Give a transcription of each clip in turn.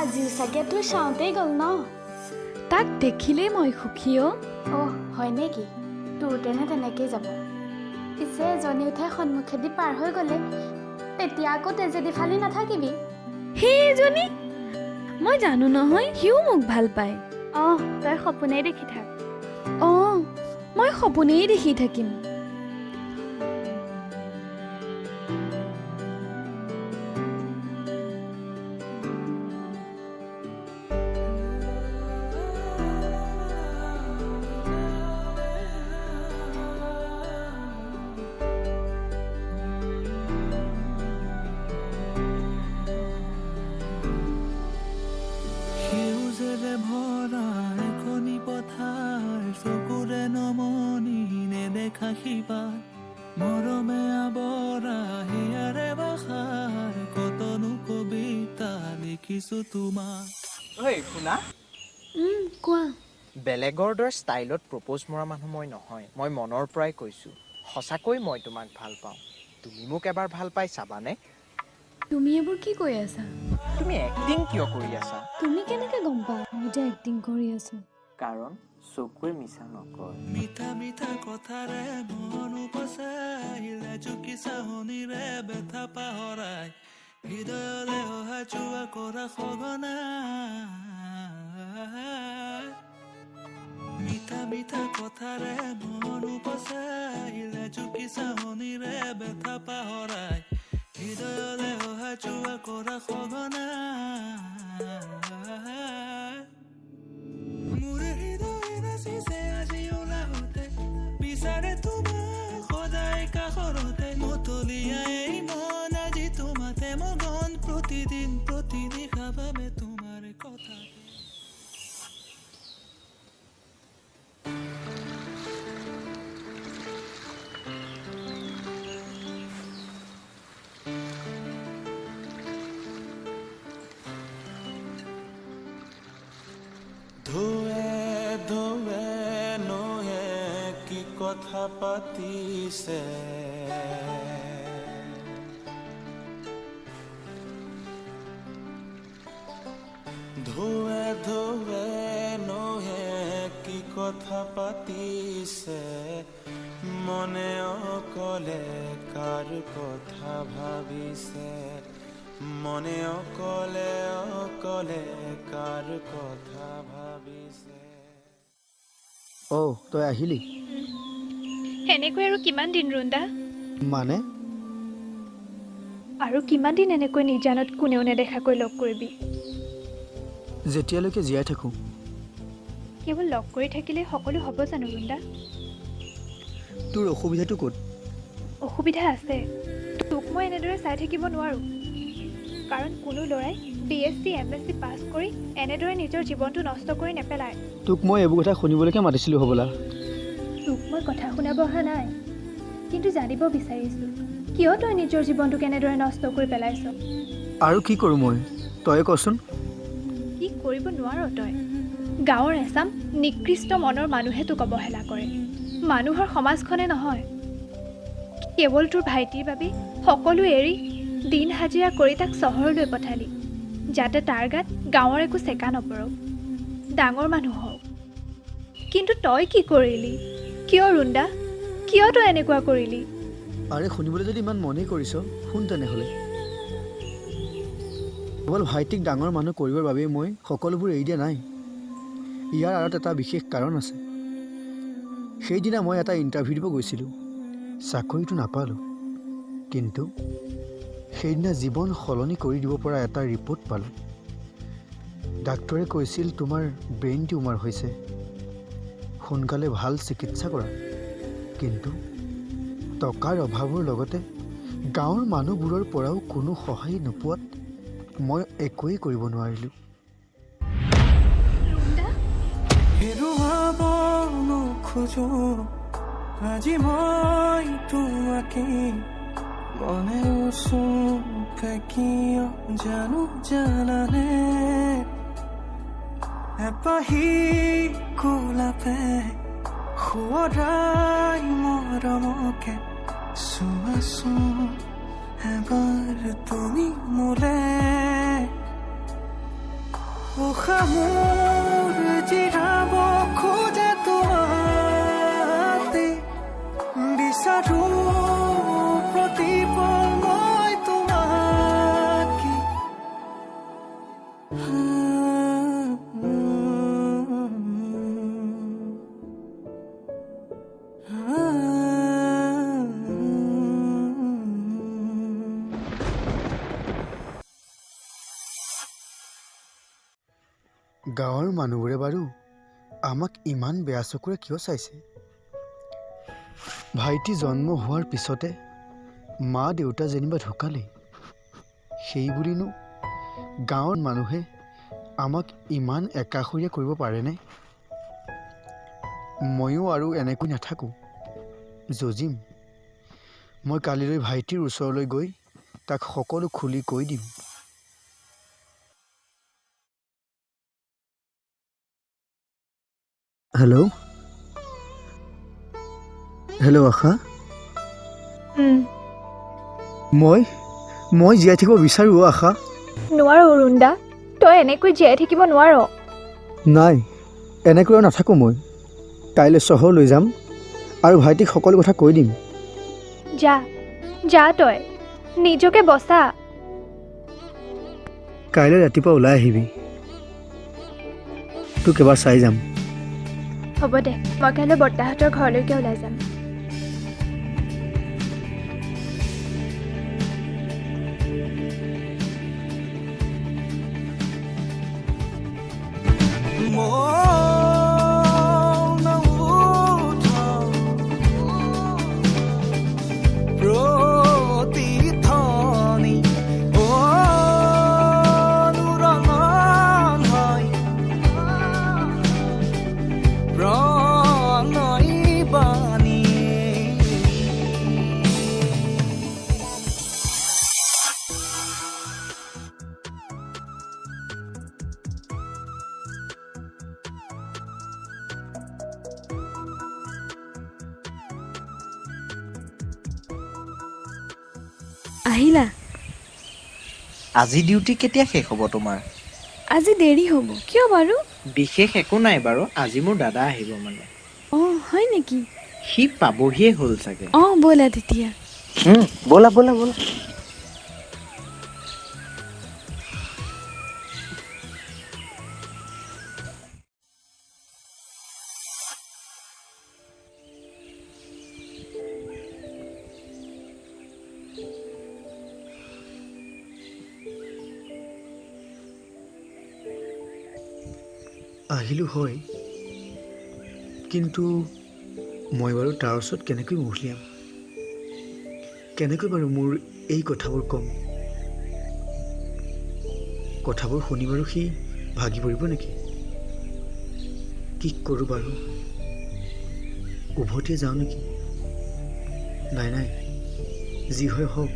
আজিও চাগে তোৰ চাওঁতেই গ'ল ন? তাক দেখিলেই মই সুখী অ'। অহ, হয় নেকি? তোৰ তেনেকেই যাব। পিছে এজনী উঠাই সন্মুখেদি পাৰ হৈ গ'লে তেতিয়া আকৌ তেজেদি ফালি নাথাকিবি। সেইজনী মই জানো নহয়, সিও মোক ভাল পায়। অঁ, তই সপোনেই দেখি থাক। অঁ, মই সপোনেই দেখি থাকিম। সেউজেৰে ভৰা এখনি পথাৰ, চকুৰে নমনি নেদেখা সিপাৰ, মৰমে আৱৰা হিয়াৰে বাসাৰ, কতনো কবিতা লিখিছো তোমাৰ। ঐ শুনা, কোৱা। বেলেগৰ দৰে ষ্টাইলত প্ৰপ'জ মৰা মানুহ মই নহয়। মই মনৰ পৰাই কৈছোঁ, সঁচাকৈ মই তোমাক ভাল পাওঁ। তুমি মোক এবাৰ ভাল পাই চাবানে? তুমি এইবোৰ কি কৈ আছা? তুমি এক্টিং কিয় কৰি আছা? তুমি কেনেকে গম পা মই যে এক্টিং কৰি আছো? কাৰণ চকুৱে মিছা নকয়। মিঠা মিঠা কথাৰে মন উপচাই, চুকি চাহনিৰে ব্যথা পাহৰাই, হৃদয়লে অহা যোৱা কৰা সঘনাই। মিঠা মিঠা কথাৰে মন উপচাই, চুকি চাহনিৰে ব্যথা পাহৰাই, হৃদয়লে অহা যোৱা কৰা সঘনাই। মোৰ হৃদয় নাচিছে আজি ওলাওতে, বিচাৰে তোমাক সদায় কাষৰতে, মতলীয়াই মন আজি তোমাতে মগন, প্ৰতিদিন প্ৰতিনিশা ভাবে তোমাৰ কথা। ধোৱে ধোৱে নয়ে কি কথা পাতিছে, ধোৱে ধোৱে নয়ে কি কথা পাতিছে, মনে অকলে কাৰ কথা ভাবিছে, মনে অকলে অকলে কাৰ কথা ভাবিছে। অ' তই আহিলি এনেকৈ আৰু কিমান দিন ৰুন্দা? মানে? আৰু কিমান দিন এনেকৈ নিজানত কোনেও নেদেখাকৈ লগ কৰিবি? যেতিয়ালৈকে জীয়াই থাকোঁ। কেৱল লগ কৰি থাকিলে সকলো হ'ব জানো ৰুন্দা? তোৰ অসুবিধাটো ক'ত? অসুবিধা আছে। তোক মই এনেদৰে চাই থাকিব নোৱাৰোঁ, কাৰণ কোনো ল'ৰাই BSc MSc পাছ কৰি এনেদৰে নিজৰ জীৱনটো নষ্ট কৰি নেপেলায়। তোক মই এইবোৰ কথা শুনিবলৈকে মাতিছিলোঁ হ'বলা। তোক মই কথা শুনাব অহা নাই, কিন্তু জানিব বিচাৰিছোঁ কিয় তই নিজৰ জীৱনটো কেনেদৰে নষ্ট কৰি পেলাইছ? আৰু কি কৰোঁ মই, তই কচোন। কি কৰিব নোৱাৰ তই? গাঁৱৰ এচাম নিকৃষ্ট মনৰ মানুহে তোক অৱহেলা কৰে, মানুহৰ সমাজখনে নহয়। কেৱল তোৰ ভাইটিৰ বাবে সকলো এৰি দিন হাজিৰা কৰি তাক চহৰলৈ পঠালি, যাতে তাৰ গাত গাঁৱৰ একো চেকা নপৰক, ডাঙৰ মানুহ হওক। কিন্তু তই কি কৰিলি? কিয় ৰুন্দা, কিয় তই এনেকুৱা কৰিলি? আৰে শুনিবলৈ যদি ইমান মনেই কৰিছ, শুন তেনেহ'লে। কেৱল ভাইটিক ডাঙৰ মানুহ কৰিবৰ বাবেই মই সকলোবোৰ এৰি দিয়া নাই। ইয়াৰ আঁৰত এটা বিশেষ কাৰণ আছে। সেইদিনা মই এটা ইণ্টাৰভিউ দিব গৈছিলোঁ, চাকৰিটো নাপালোঁ, কিন্তু সেইদিনা জীৱন সলনি কৰি দিব পৰা এটা ৰিপৰ্ট পালোঁ। ডাক্তৰে কৈছিল তোমাৰ ব্ৰেইন টিউমাৰ হৈছে, সোনকালে ভাল চিকিৎসা কৰা। কিন্তু টকাৰ অভাৱৰ লগতে গাঁৱৰ মানুহবোৰৰ পৰাও কোনো সহায় নোপোৱাত মই একোৱেই কৰিব নোৱাৰিলোঁ। হেৰুৱাব নোখোজো আজি মই তোমাকে, মনে উচুকে কিয় জানো জানানে, এপাহি গোলাপে সুৱৰাই মৰমকে চোৱাচোন এবাৰ তুমি মোলে, উশাহ মোৰ জিৰাব খোজে তোমাতে বিচাৰো প্ৰতিপল মই তোমাকে গাঁৱৰ মানুহবোৰে বাৰু আমাক ইমান বেয়া চকুৰে কিয় চাইছে? ভাইটি জন্ম হোৱাৰ পিছতে মা দেউতা যেনিবা ঢুকালেই, সেই বুলিনো গাঁৱৰ মানুহে আমাক ইমান একাষৰীয়া কৰিব পাৰেনে? ময়ো আৰু এনেকৈ নাথাকোঁ, যজিম। মই কালিলৈ ভাইটিৰ ওচৰলৈ গৈ তাক সকলো খুলি কৈ দিম। হেল্ল' হেল্ল' আশা, মই জীয়াই থাকিব বিচাৰোঁ আশা। নোৱাৰো অৰুণদা, তই এনেকৈ জীয়াই থাকিব নোৱাৰ। নাই, এনেকৈ আৰু নাথাকোঁ মই। কাইলৈ চহৰলৈ যাম আৰু ভাইটিক সকলো কথা কৈ দিম। যা যা, তই নিজকে বচা। কাইলৈ ৰাতিপুৱা ওলাই আহিবি, তোক এবাৰ চাই যাম। হ'ব দে, মই কাইলৈ বৰ্তাহঁতৰ ঘৰলৈকে ওলাই যাম। প্ৰতিধ্বনি অনুৰণন হয় প্ৰণয় বাণী। আহিলা? আজি ডিউটি কেতিয়া শেষ হ'ব তোমাৰ? আজি দেৰি হ'ব। কিয় বাৰু? বিশেষ একো নাই বাৰু, আজি মোৰ দাদা আহিব মানে। অঁ, হয় নেকি? সি পাবহিয়ে হ'ল চাগে। অঁ, ব'লা তেতিয়া। ব'লা ব'লা ব'লা। আহিলোঁ হয়, কিন্তু মই বাৰু তাৰ ওচৰত কেনেকৈ মহলিয়াম? কেনেকৈ বাৰু মোৰ এই কথাবোৰ ক'ম? কথাবোৰ শুনি বাৰু সি ভাগি পৰিব নেকি? কি কৰোঁ বাৰু? উভতিয়ে যাওঁ নেকি? নাই নাই, যি হয় হওক,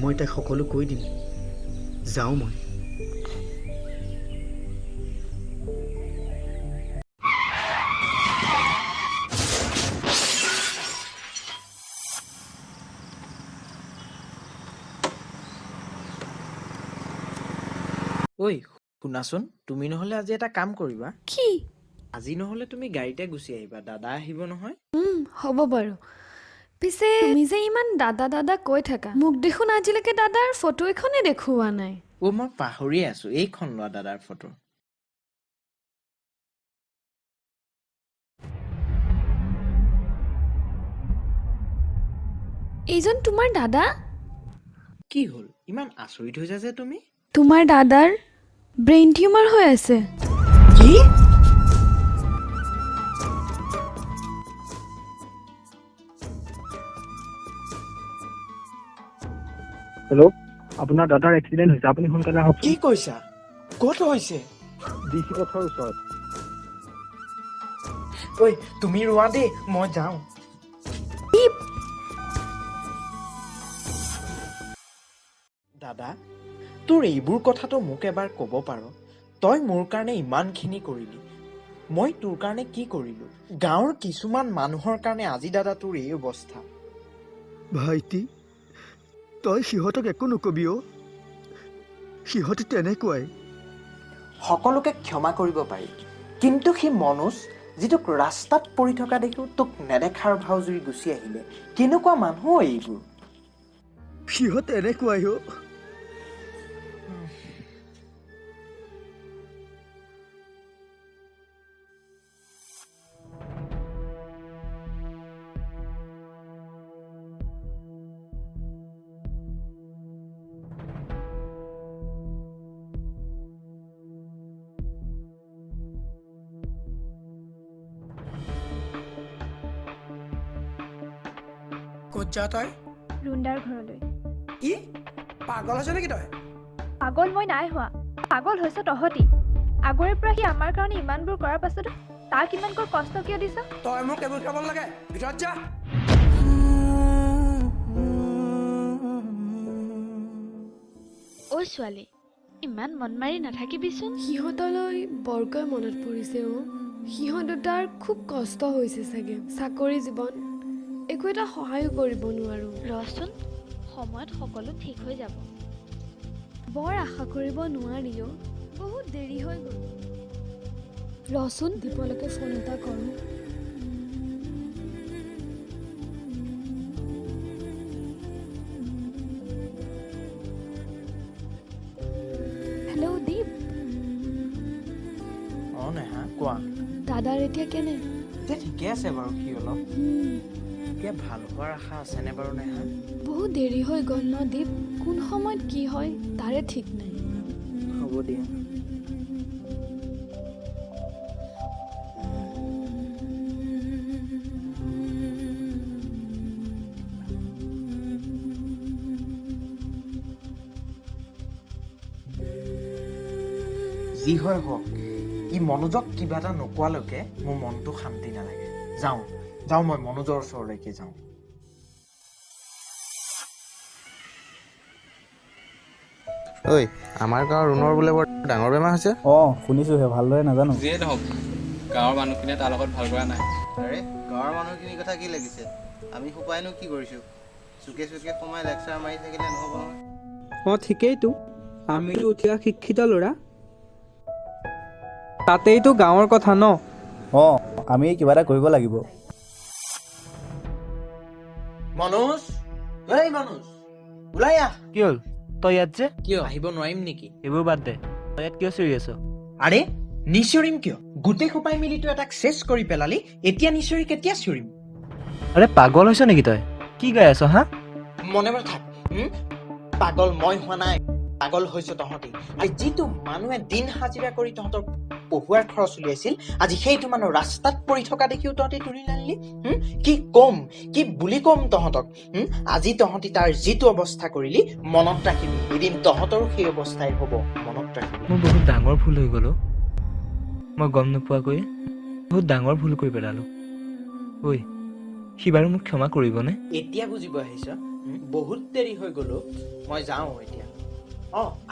মই তাক সকলো কৈ দিম। যাওঁ মই। ঐ শুনাচোন, তুমি নহ'লে আজি এটা কাম কৰিবা। কি? আজি নহ'লে তুমি গাড়ীতে গুচি আহিবা, দাদা আহিব নহয়। হ'ব বাৰু। পিছে তুমি যে ইমান দাদা দাদা কৈ থাকা, মোক দেখোন আজিলৈকে দাদাৰ ফটো এখনেই দেখুওৱা নাই। মই পাহৰিয়ে আছো, এইখন লোৱা দাদাৰ ফটো। এইজন তোমাৰ দাদা? কি হ'ল, ইমান আচৰিত হৈছা যে তুমি? তোমাৰ দাদাৰ ব্ৰেইন টিউমাৰ হৈ আছে। কি? হেল্ল', আপোনাৰ দাদাৰ এক্সিডেণ্ট হৈছে, আপুনি সোনকালে আহক। কি কৈছা? ক'ত হৈছে? DC পথৰ ওচৰত। ঐ তুমি ৰোৱা দেই, মই যাওঁ। দাদা, তোৰ এইবোৰ কথাটো মোক এবাৰ ক'ব পাৰ? তই মোৰ কাৰণে ইমানখিনি কৰিলি, মই তোৰ কাৰণে কি কৰিলো? গাঁৱৰ কিছুমান মানুহৰ কাৰণে আজি দাদা তোৰ এই অৱস্থা। ভাইটি, তই সিহঁতক একো নকবি অ'। সিহঁতে তেনেকুৱাই। সকলোকে ক্ষমা কৰিব পাৰি, কিন্তু সি মনোজ যিটোক ৰাস্তাত পৰি থকা দেখিও তোক নেদেখাৰ ভাও জুৰি গুচি আহিলে, কেনেকুৱা মানুহ এইবোৰ? সিহঁত এনেকুৱাই অ'। ক'ত যা তই? ৰুণ্ডাৰ ঘৰলৈ। কি পাগল হৈছে নেকি তই? পাগল মই নাই হোৱা, পাগল হৈছ তহঁতি। আগৰে পৰা সি আমাৰ কাৰণে ইমানবোৰ কৰাৰ পাছতো তাক ইমানকৈ কষ্ট কিয় দিছ? তই মোক এইবোৰ খাব লাগে, ভিতৰত যা। অ' ছোৱালী, ইমান মন মাৰি নাথাকিবিচোন। সিহঁতলৈ বৰকৈ মনত পৰিছে অ'। সিহঁত দুটাৰ খুব কষ্ট হৈছে চাগে। চাকৰি জীৱন, একো এটা সহায়ো কৰিব নোৱাৰোঁ। ৰচোন, সময়ত সকলো ঠিক হৈ যাব। বৰ আশা কৰিব নোৱাৰি অ'। বহুত দেৰি হৈ গ'ল। ৰচোন, দীপলৈকে ফোন এটা কৰোঁ। হেল্ল' দীপ। অঁ নেহা, কোৱা। দাদাৰ এতিয়া কেনে? এতিয়া ঠিকে আছে বাৰু, সি অলপ এতিয়া ভাল হোৱাৰ আশা আছেনে বাৰু নেহা? বহুত দেৰি হৈ গ'ল ন দীপ। কোন সময়ত কি হয় তাৰে ঠিক নাই। হ'ব দিয়া। যি হয় হওক, ই মনোজক কিবা এটা নোকোৱালৈকে মোৰ মনটো শান্তি নালাগে। যাওঁ মই মনোজৰ ওচৰলৈকে যাওঁ। ঐ, আমাৰ গাঁৱৰ ৰুণৰ বোলে বৰ ডাঙৰ বেমাৰ হৈছে। অঁ শুনিছোঁহে, ভালদৰে নাজানো। যিয়ে নহওক, গাঁৱৰ মানুহখিনিয়ে তাৰ লগত ভাল কৰা নাই। আৰে গাঁৱৰ মানুহখিনিৰ কথা কি লাগিছে? আমি সোপাইনো কি কৰিছোঁ? চুকে চুকে সোমাই লেকচাৰ মাৰি থাকিলে নহ'ব নহয়। অঁ ঠিকেইতো, আমিতো উঠি অহা শিক্ষিত ল'ৰা, তাতেইতো গাঁৱৰ কথা ন। অঁ আমি কিবা এটা কৰিব লাগিব। মনোজ, এই মনোজ, ওলাই আহ। কি হ'ল? তই ইয়াত যে? কিয় আহিব নোৱাৰিম নেকি? এইবোৰ বাদ দে, তই ইয়াত কিয় চিঞৰি আছ? আৰে নিচিঞৰিম কিয়? গোটেই সোপাই মিলি তই এটাক চেছ কৰি পেলালি, এতিয়া নিচিঞৰি কেতিয়া চিঞৰিম? আৰে পাগল হৈছ নেকি তই? কি গাই আছ হা? মনে মনে থাক। পাগল মই হোৱা নাই, পাগল হৈছ তহঁতি। আৰু যিটো মানুহে দিন হাজিৰা কৰি তহঁতৰ পঢ়ুৱাৰ খৰচ উলিয়াইছিল, আজি সেইটো মানুহ ৰাস্তাত পৰি থকা দেখিও তহঁতি তুলি নানিলি। কি কম, কি বুলি কম তহঁতক? আজি তহঁতি তাৰ যিটো অৱস্থা কৰিলি, মনত ৰাখিবি, এদিন তহঁতৰো সেই অৱস্থাই হ'ব, মনত ৰাখিবি। মোৰ বহুত ডাঙৰ ভুল হৈ গ'ল। মই গম নোপোৱাকৈ বহুত ডাঙৰ ভুল কৰি পেলালোঁ। ঐ, সি বাৰু মোক ক্ষমা কৰিবনে? এতিয়া বুজিব আহিছ? বহুত দেৰি হৈ গ'লো, মই যাওঁ এতিয়া।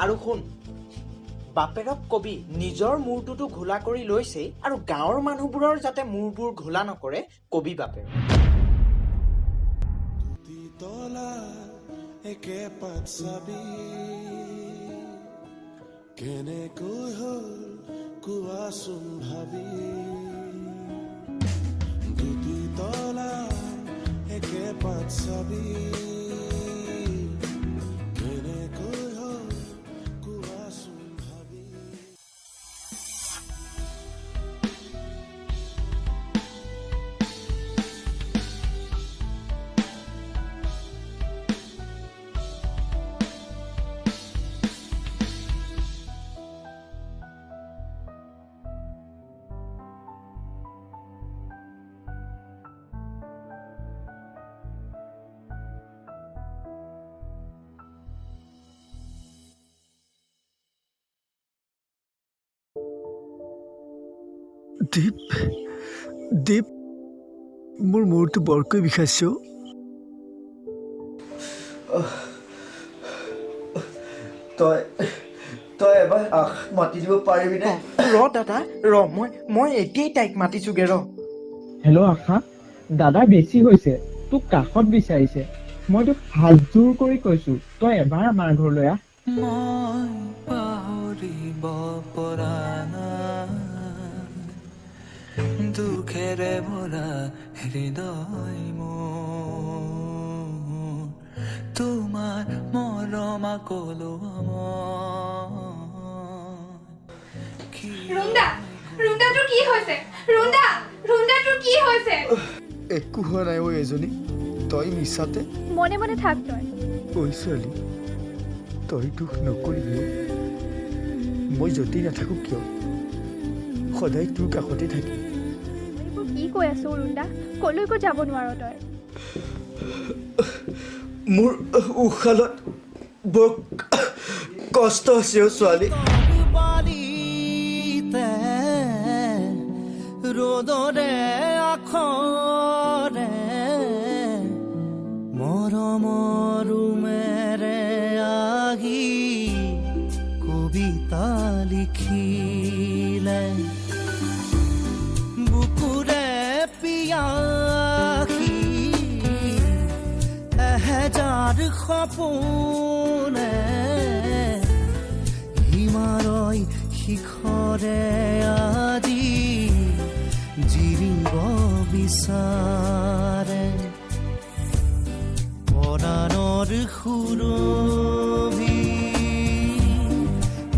আৰু শুন, বাপেৰক কবি নিজৰ মূৰটোতো ঘোলা কৰি লৈছেই, আৰু গাঁৱৰ মানুহবোৰৰ যাতে মূৰবোৰ ঘোলা নকৰে কবি বাপেৰক। কেনেকৈ হ'ল কোৱাচোন ভাবি, দুটি তলা একে পাত চাবি, কেনেকৈ হ'ল কোৱাচোন ভাবি। দীপ, মোৰ মূৰটো বৰকৈ বিষাইছে অ'। তই এবাৰ মাতি দিব পাৰিবিনে? দাদা মই এতিয়াই তাইক মাতিছোগে ৰ। হেল্ল' আশা, দাদা বেছি হৈছে, তোক কাষত বিচাৰিছে। মই তোক হাতযোৰ কৰি কৈছো, তই এবাৰ আমাৰ ঘৰলৈ আহ। মই পাহৰিব পৰা দুখেৰে ভৰা হৃদয় মোৰ তোমাৰ মৰম আকলো ৰুণ্ডা ৰুণ্ডা তোৰ কি হৈছে ৰুণ্ডা ৰুণ্ডা তোৰ কি হৈছে একো হোৱা নাই ঐ এজনী তই মিছাতে মনে মনে থাক তই ঐ ছোৱালী তই দুখ নকৰিবি অ'। মই য'তে নাথাকোঁ কিয় সদায় তোৰ কাষতে থাকিম এইবোৰ কি কৈ আছ ৰুণ্ডা কলৈকো যাব নোৱাৰ তই মোৰ উশাহত বৰ কষ্ট আছে অ' ছোৱালী ৰ'দৰে আখৰে মৰমৰুমেৰে আহি কবিতা লিখিলে বুকুৰে পিয়াসী এহেজাৰ সপোনে হিমালয় শিখৰে আজি জিৰিব বিচাৰে পৰাণৰ সুৰভি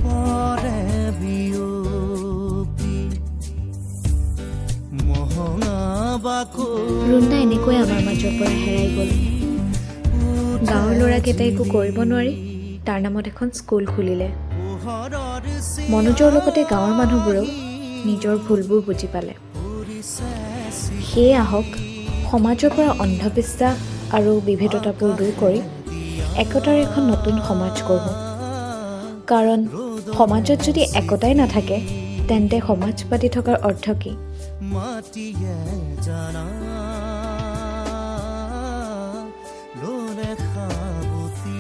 পৰে বিয়পি মহঙা বাকো ৰুণ্ডা এনেকৈ আমাৰ মাজৰ পৰা হেৰাই গ'ল গাঁৱৰ ল'ৰাকেইটাই একো কৰিব নোৱাৰি তাৰ নামত এখন স্কুল খুলিলে মনোজৰ লগতে গাঁৱৰ মানুহবোৰেও নিজৰ ভুলবোৰ বুজি পালে সেয়ে আহক সমাজৰ পৰা অন্ধবিশ্বাস আৰু বিভেদতাবোৰ দূৰ কৰি একতাৰ এখন নতুন সমাজ গঢ়োঁ কাৰণ সমাজত যদি একতাই নাথাকে তেন্তে সমাজ পাতি থকাৰ অৰ্থ কি মাটিয়ে জানা লৰে খাবতি